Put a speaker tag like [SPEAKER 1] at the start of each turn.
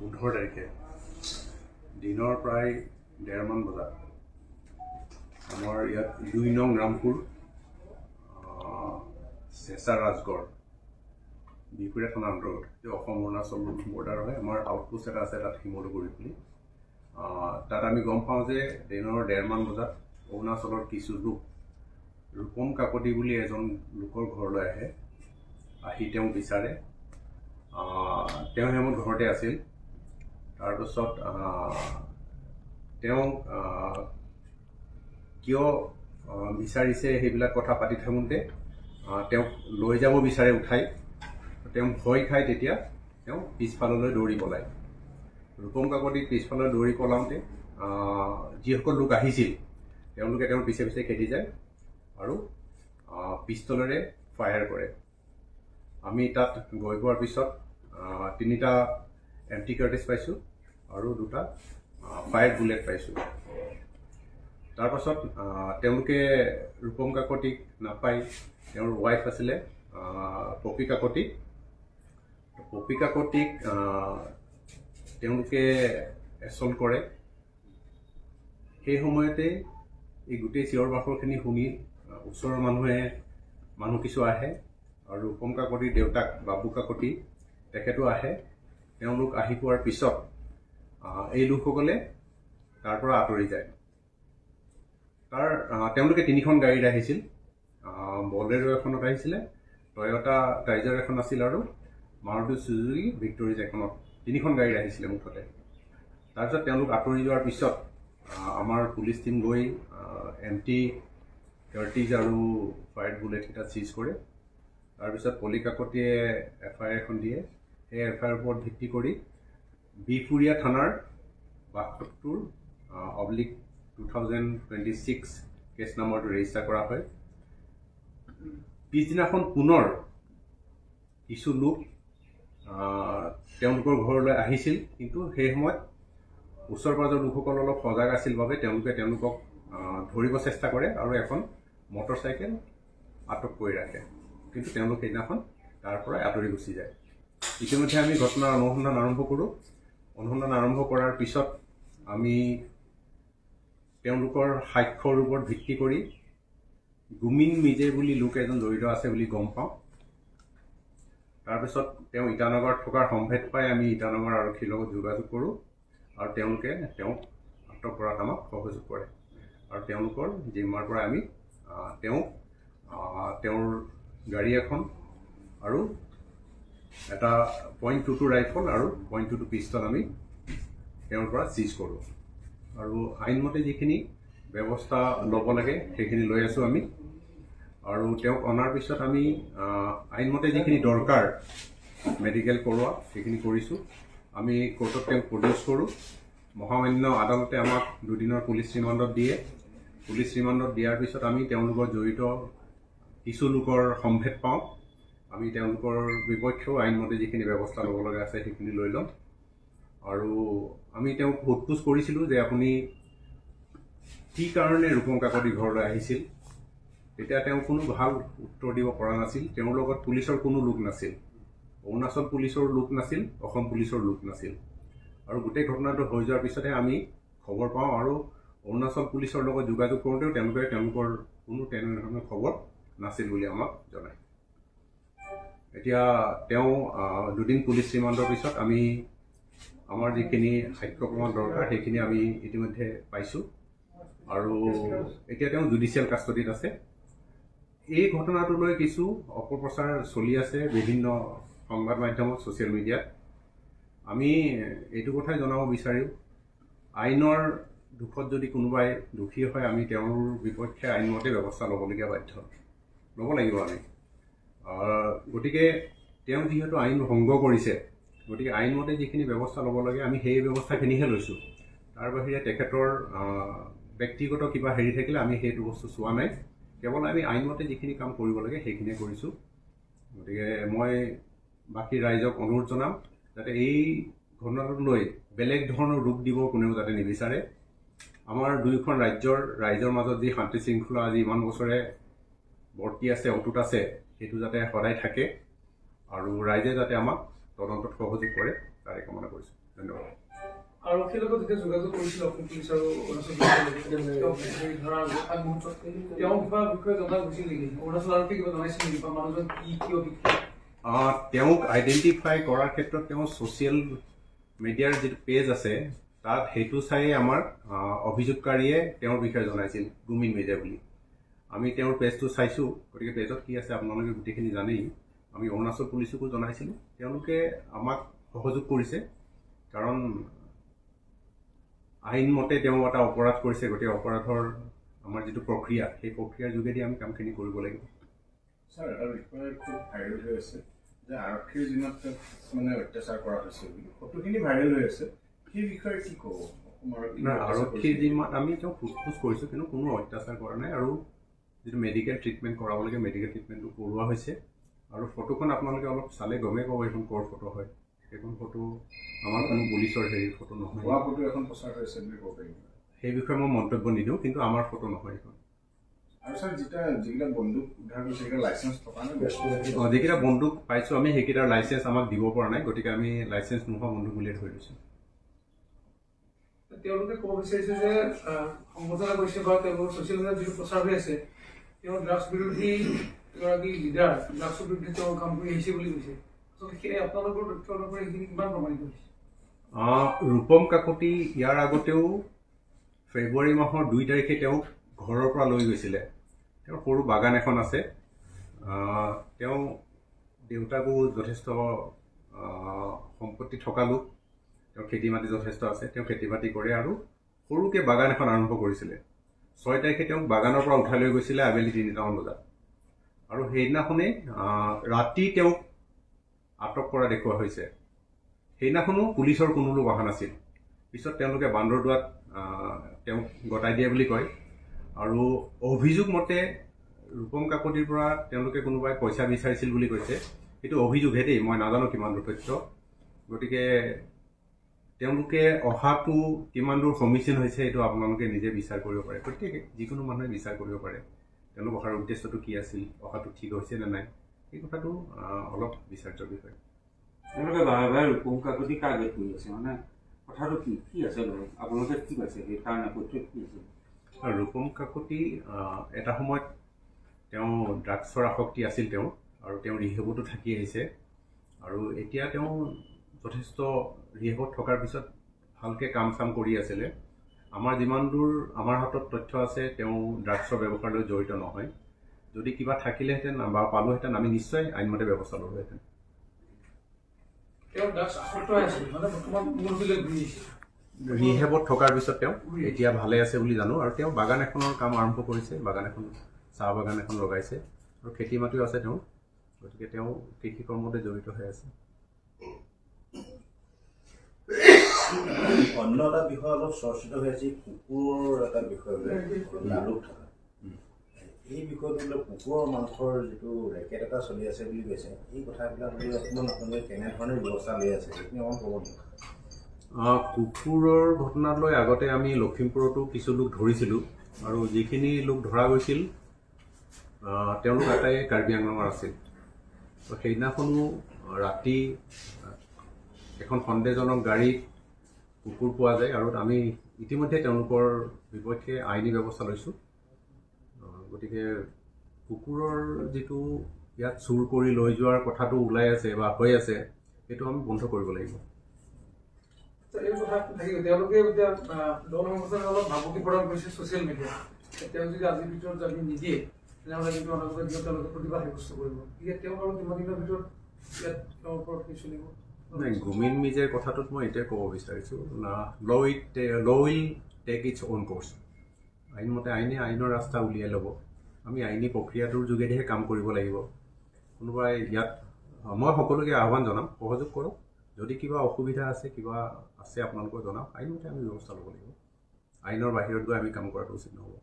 [SPEAKER 1] 15 তাৰিখে দিনৰ প্ৰায় 1:30 মান বজাত আমাৰ ইয়াত 2 নং ৰামপুৰ চেঁচা ৰাজগড় বিহপুৰীয়া থানা অন্তৰ্গত অসম অৰুণাচল বৰ্ডাৰ হয়। আমাৰ আউটপোষ্ট এটা আছে তাত শিমলুগুৰি বুলি। তাত আমি গম পাওঁ যে দিনৰ 1:30 মান বজাত অৰুণাচলৰ কিছু লোক ৰূপম কাকতি বুলি এজন লোকৰ ঘৰলৈ আহি তেওঁ বিচাৰে। তেওঁ হেমত ঘৰতে আছিল। তাৰপিছত তেওঁ কিয় বিচাৰিছে সেইবিলাক কথা পাতি থাকোঁতে তেওঁক লৈ যাব বিচাৰে উঠাই। তেওঁ ভয় খাই তেতিয়া তেওঁ পিছফাললৈ দৌৰি পলায়। ৰূপম কাকতিক পিছফালে দৌৰি পলাওঁতে যিসকল লোক আহিছিল তেওঁলোকে তেওঁৰ পিছে পিছে খেদি যায় আৰু পিষ্টলেৰে ফায়াৰ কৰে। আমি তাত গৈ পোৱাৰ পিছত 3টা এম্পটি কাৰ্টিজ পাইছোঁ আৰু 2টা ফায়াৰ বুলেট পাইছোঁ। তাৰপাছত তেওঁলোকে ৰূপম কাকতিক নাপাই তেওঁৰ ৱাইফ আছিলে পপী কাকতি। পপী কাকতিক তেওঁলোকে এছল্ট কৰে। সেই সময়তে এই গোটেই চিঞৰ বাখৰখিনি শুনি ওচৰৰ মানুহ কিছু আহে আৰু ৰূপম কাকতিৰ দেউতাক বাবু কাকতি তেখেতো আহে। তেওঁলোক আহি পোৱাৰ পিছত এই লোকসকলে তাৰ পৰা আঁতৰি যায়। তেওঁলোকে 3খন গাড়ীত আহিছিল। বলেৰো এখনত আহিছিলে, টয়টা টাইজাৰ এখন আছিল আৰু মাৰুতি চুজুকি ভিক্টৰিজ এখনত 3খন গাড়ীত আহিছিলে মুঠতে। তাৰপিছত তেওঁলোক আঁতৰি যোৱাৰ পিছত আমাৰ পুলিচ টীম গৈ এম্পটি কাৰ্টিজ আৰু ফায়াৰ বুলেট কেইটা চিজ কৰে। তাৰপিছত পলি কাকতিয়ে FIR এখন দিয়ে। সেই FIR ওপৰত ভিত্তি কৰি বিহপুৰীয়া থানাৰ 72/2026 কেছ নম্বৰটো ৰেজিষ্টাৰ কৰা হয়। পিছদিনাখন পুনৰ কিছু লোক তেওঁলোকৰ ঘৰলৈ আহিছিল, কিন্তু সেই সময়ত ওচৰ পাজৰ লোকসকল অলপ সজাগ আছিল বাবে তেওঁলোকক ধৰিব চেষ্টা কৰে আৰু এখন মটৰচাইকেল আটক কৰি ৰাখে। কিন্তু তেওঁলোক সেইদিনাখন তাৰ পৰা আঁতৰি গুচি যায়। ইতিমধ্যে আমি ঘটনাৰ অনুসন্ধান আৰম্ভ কৰোঁ। অনুসন্ধান আৰম্ভ কৰাৰ পিছত আমি তেওঁলোকৰ সাক্ষ্যৰ ওপৰত ভিত্তি কৰি গুমিন মিজে বুলি লোক এজন জড়িত আছে বুলি গম পাওঁ। তাৰপিছত তেওঁ ইটানগৰত থকাৰ সম্ভেদ পাই আমি ইটানগৰ আৰক্ষীৰ লগত যোগাযোগ কৰোঁ আৰু তেওঁলোকে তেওঁক আটক কৰাত আমাক সহযোগ কৰে। আৰু তেওঁলোকৰ জিম্মাৰ পৰা আমি তেওঁৰ গাড়ী এখন আৰু এটা .22 ৰাইফল আৰু .22 পিষ্টল আমি তেওঁৰ পৰা চিজ কৰোঁ। আৰু আইনমতে যিখিনি ব্যৱস্থা ল'ব লাগে সেইখিনি লৈ আছোঁ আমি। আৰু তেওঁক অনাৰ পিছত আমি আইনমতে যিখিনি দৰকাৰ মেডিকেল কৰোৱা সেইখিনি কৰিছোঁ। আমি কোৰ্টত তেওঁক প্ৰডিউচ কৰোঁ। মহামান্য আদালতে আমাক 2 দিনৰ পুলিচ ৰিমাণ্ডত দিয়ে। পুলিচ ৰিমাণ্ডত দিয়াৰ পিছত আমি তেওঁলোকৰ জড়িত কিছু লোকৰ সম্ভেদ পাওঁ। আমি তেওঁলোকৰ বিপক্ষেও আইনমতে যিখিনি ব্যৱস্থা ল'ব লগা আছে সেইখিনি লৈ ল'ম। আৰু আমি তেওঁক সোধ-পোছ কৰিছিলোঁ যে আপুনি কি কাৰণে ৰূপম কাকতি ঘৰলৈ আহিছিল। তেতিয়া তেওঁ কোনো ভাল উত্তৰ দিব পৰা নাছিল। তেওঁৰ লগত পুলিচৰ কোনো লোক নাছিল। অৰুণাচল পুলিচৰ লোক নাছিল, অসম পুলিচৰ লোক নাছিল। আৰু গোটেই ঘটনাটো হৈ যোৱাৰ পিছতহে আমি খবৰ পাওঁ আৰু অৰুণাচল পুলিচৰ লগত যোগাযোগ কৰোঁতেও তেওঁলোকৰ কোনো তেনেধৰণৰ খবৰ নাছিল বুলি আমাক জনায়। এতিয়া তেওঁ 2 দিন পুলিচ ৰিমাণ্ডৰ পিছত আমি আমাৰ যিখিনি সাক্ষ্য প্ৰমাণ দৰকাৰ সেইখিনি আমি ইতিমধ্যে পাইছোঁ আৰু এতিয়া তেওঁ জুডিচিয়েল কাষ্টডিত আছে। এই ঘটনাটোলৈ কিছু অপপ্ৰচাৰ চলি আছে বিভিন্ন সংবাদ মাধ্যমত, ছ'চিয়েল মিডিয়াত। আমি এইটো কথাই জনাব বিচাৰোঁ, আইনৰ দুখত যদি কোনোবাই দোষী হয় আমি তেওঁৰ বিপক্ষে আইনমতে ব্যৱস্থা ল'ব লাগিব আমি। গতিকে তেওঁ যিহেতু আইন ভংগ কৰিছে, গতিকে আইনমতে যিখিনি ব্যৱস্থা ল'ব লাগে আমি সেই ব্যৱস্থাখিনিহে লৈছোঁ। তাৰ বাহিৰে তেখেতৰ ব্যক্তিগত কিবা হেৰি থাকিলে আমি সেইটো বস্তু চোৱা নাই। কেৱল আমি আইনমতে যিখিনি কাম কৰিব লাগে সেইখিনিয়ে কৰিছোঁ। গতিকে মই বাকী ৰাইজক অনুৰোধ জনাম যাতে এই ঘটনাটোক লৈ বেলেগ ধৰণৰ ৰূপ দিব কোনেও যাতে নিবিচাৰে। আমাৰ 2খন ৰাইজৰ মাজত যি শান্তি শৃংখলা আজি ইমান বছৰে বৰ্তি আছে, অটুট আছে, সেইটো যাতে সদায় থাকে আৰু ৰাইজে যাতে আমাক তদন্তত সহযোগ কৰে তাৰে কামনা কৰিছোঁ। ধন্যবাদ।
[SPEAKER 2] আৰক্ষীৰ লগত যেতিয়া যোগাযোগ কৰিছিল অসম পুলিচ আৰু ধৰাৰ আগমুহূৰ্তত তেওঁ কিবা বিষয়ে জনা গৈছিল নেকি? অৰুণাচল আৰক্ষী কিবা জনাইছিল নেকি বা মানুহজন কি কিয়
[SPEAKER 1] তেওঁক আইডেণ্টিফাই কৰাৰ ক্ষেত্ৰত তেওঁ ছ'চিয়েল মিডিয়াৰ যিটো পেজ আছে তাত সেইটো চাই আমাৰ অভিযোগকাৰীয়ে তেওঁৰ বিষয়ে জনাইছিল গুমিন মিৰ্জা বুলি। আমি তেওঁৰ পেজটো চাইছোঁ, গতিকে পেজত কি আছে আপোনালোকে গোটেইখিনি জানেই। আমি অৰুণাচল পুলিচকো জনাইছিলোঁ, তেওঁলোকে আমাক সহযোগ কৰিছে, কাৰণ আইনমতে তেওঁ এটা অপৰাধ কৰিছে, গতিকে অপৰাধৰ আমাৰ যিটো প্ৰক্ৰিয়া সেই প্ৰক্ৰিয়াৰ যোগেদি আমি কামখিনি কৰিব লাগিব।
[SPEAKER 3] ছাৰ, এটা বিষয়ে খুব ভাইৰেল হৈ আছে যে আৰক্ষীৰ জিমাত মানে অত্যাচাৰ কৰা হৈছে বুলি ফটোখিনি ভাইৰেল হৈ আছে, সেই বিষয়ে কি ক'ব?
[SPEAKER 1] আৰক্ষীৰ জিমাত আমি তেওঁ সোধ কৰিছোঁ, কিন্তু কোনো অত্যাচাৰ কৰা নাই, আৰু যিটো মেডিকেল ট্ৰিটমেণ্ট কৰাব লাগে মেডিকেল ট্ৰিটমেণ্টটো কৰোৱা হৈছে। আৰু ফটোখন আপোনালোকে অলপ চালে গমেই পাব এইখন ক'ৰ ফটো হয়। সেইখন ফটো আমাৰ কোনো পুলিচৰ হেৰিৰ ফটো নহয়।
[SPEAKER 3] হোৱা ফটো এখন প্ৰচাৰ হৈছে বুলি ক'ব পাৰিব?
[SPEAKER 1] সেই বিষয়ে মই মন্তব্য নিদিওঁ, কিন্তু আমাৰ ফটো নহয় এইখন।
[SPEAKER 3] আৰু ছাৰ, যিবিলাক বন্দুক উদ্ধাৰ কৰিছে সেইকেইটা লাইচেঞ্চ থকা নে?
[SPEAKER 1] যিকেইটা বন্দুক পাইছোঁ আমি সেইকেইটাৰ লাইচেঞ্চ আমাক দিব পৰা নাই, গতিকে আমি লাইচেঞ্চ নোহোৱা বন্দুক বুলিয়ে ধৰি লৈছোঁ।
[SPEAKER 2] তেওঁলোকে ক'ব বিচাৰিছে যে সম্বোধনা কৰিছে বা তেওঁলোকৰ ছ'চিয়েল মিডিয়াত যিটো প্ৰচাৰ হৈ আছে, তেওঁ ড্ৰাগছ বিৰোধী এগৰাকী লিডাৰ, ড্ৰাগছৰ বিৰুদ্ধে তেওঁ কাম কৰি আহিছে বুলি কৈছে। আচলতে সেই আপোনালোকৰ তথ্য অনুসৰি সেইখিনি কিমান প্ৰমাণিত হৈছে?
[SPEAKER 1] ৰূপম কাকতি ইয়াৰ আগতেও ফেব্ৰুৱাৰী মাহৰ 2 তাৰিখে তেওঁক ঘৰৰ পৰা লৈ গৈছিলে। তেওঁৰ সৰু বাগান এখন আছে, তেওঁ দেউতাকো যথেষ্ট সম্পত্তি থকা লোক, তেওঁৰ খেতি মাটি যথেষ্ট আছে, তেওঁ খেতি বাতি কৰে আৰু সৰুকৈ বাগান এখন আৰম্ভ কৰিছিলে। 6 তাৰিখে তেওঁক বাগানৰ পৰা উঠাই লৈ গৈছিলে আবেলি 3টামান বজাত, আৰু সেইদিনাখনেই ৰাতি তেওঁক আটক কৰা দেখুওৱা হৈছে। সেইদিনাখনো পুলিচৰ কোনো লোক অহা নাছিল। পিছত তেওঁলোকে বান্দৰদোৱাত তেওঁক গতাই দিয়ে বুলি কয়, আৰু অভিযোগ মতে ৰূপম কাকতিৰ পৰা তেওঁলোকে কোনোবাই পইচা বিচাৰিছিল বুলি কৈছে। সেইটো অভিযোগহে দেই, মই নাজানো কিমান দূৰ তথ্য। গতিকে তেওঁলোকে অহাটো কিমান দূৰ সমীচীন হৈছে এইটো আপোনালোকে নিজে বিচাৰ কৰিব পাৰে। গতিকে যিকোনো মানুহে বিচাৰ কৰিব পাৰে তেওঁলোক অহাৰ উদ্দেশ্যটো কি আছিল, অহাটো ঠিক হৈছে নে নাই, এই কথাটো অলপ বিচাৰ্য বিষয়।
[SPEAKER 4] তেওঁলোকে বাৰে বাৰে ৰূপম কাকতি টাৰ্গেট কৰি আছে, মানে কথাটো কি আছে বাৰু? আপোনালোকে কি পাইছে সেই তাৰ নেপথ্যত কি আছে?
[SPEAKER 1] ৰূপম কাকতি এটা সময়ত তেওঁ ড্ৰাগছৰ আসক্তি আছিল তেওঁ, আৰু তেওঁ ৰিহেবতো থাকি আহিছে, আৰু এতিয়া তেওঁ যথেষ্ট ৰিহেবত থকাৰ পিছত ভালকৈ কাম চাম কৰি আছিলে। আমাৰ যিমান দূৰ আমাৰ হাতত তথ্য আছে তেওঁ ড্ৰাগছৰ ব্যৱসায়ৰ লগত জড়িত নহয়। যদি কিবা থাকিলেহেঁতেন বা পালোহেঁতেন আমি নিশ্চয় আইনমতে ব্যৱস্থা ল'লোহেঁতেন। ৰিহেবত থকাৰ পিছত তেওঁ এতিয়া ভালে আছে বুলি জানো, আৰু তেওঁ বাগান এখনৰ কাম আৰম্ভ কৰিছে, বাগান এখন চাহ বাগান এখন লগাইছে, আৰু খেতি মাটিও আছে তেওঁ, গতিকে তেওঁ কৃষি কৰ্মতে জড়িত হৈ আছে।
[SPEAKER 5] অন্য এটা বিষয় অলপ চৰ্চিত হৈ আছে, কুকুৰৰ এটা বিষয় লালুক থকা। এই বিষয়টো বোলে কুকুৰৰ মাংসৰ যিটো ৰেকেট এটা চলি আছে বুলি কৈছে, এই কথাবিলাক অকণমান আপোনালোকে কেনেধৰণে ব্যৱস্থা লৈ আছে সেইখিনি অকণমান ক'ব নেকি?
[SPEAKER 1] কুকুৰৰ ঘটনাক লৈ আগতে আমি লখিমপুৰতো কিছু লোক ধৰিছিলোঁ, আৰু যিখিনি লোক ধৰা গৈছিল তেওঁলোক এটাই কাৰ্বি আংলঙৰ আছিল। তো সেইদিনাখনো ৰাতি এখন সন্দেহজনক গাড়ীত কুকুৰ পোৱা যায়, আৰু আমি ইতিমধ্যে তেওঁলোকৰ বিপক্ষে আইনী ব্যৱস্থা লৈছোঁ। গতিকে কুকুৰৰ যিটো ইয়াত চুৰ কৰি লৈ যোৱাৰ কথাটো ওলাই আছে বা হৈ আছে, সেইটো আমি বন্ধ কৰিব লাগিব।
[SPEAKER 2] এই কথা থাকিব, তেওঁলোকে এতিয়া দল সংগঠনে অলপ ভাবুকি প্ৰদান কৰিছে ছ'চিয়েল মিডিয়াত। তেওঁ যদি আজিৰ ভিতৰত জামিন নিদিয়ে তেনেহ'লে কিন্তু অনাগত দিনত তেওঁলোকে প্ৰতিবাদ সাব্যস্ত কৰিব। গতিকে তেওঁ আৰু কিমান দিনৰ ভিতৰত ইয়াত তেওঁৰ ওপৰত কি চলিব?
[SPEAKER 1] নাই, গুমিন মিৰ্জাৰ কথাটোত মই এইটোৱে ক'ব বিচাৰিছোঁ, law will take its own course. আইনমতে আইনৰ ৰাস্তা উলিয়াই ল'ব। আমি আইনী প্ৰক্ৰিয়াটোৰ যোগেদিহে কাম কৰিব লাগিব। কোনোবাই ইয়াত মই সকলোকে আহ্বান জনাম, সহযোগ কৰক। যদি কিবা অসুবিধা আছে, কিবা আছে আপোনালোকক জনাওক, আইনমতে আমি ব্যৱস্থা ল'ব লাগিব। আইনৰ বাহিৰত গৈ আমি কাম কৰাটো উচিত নহ'ব।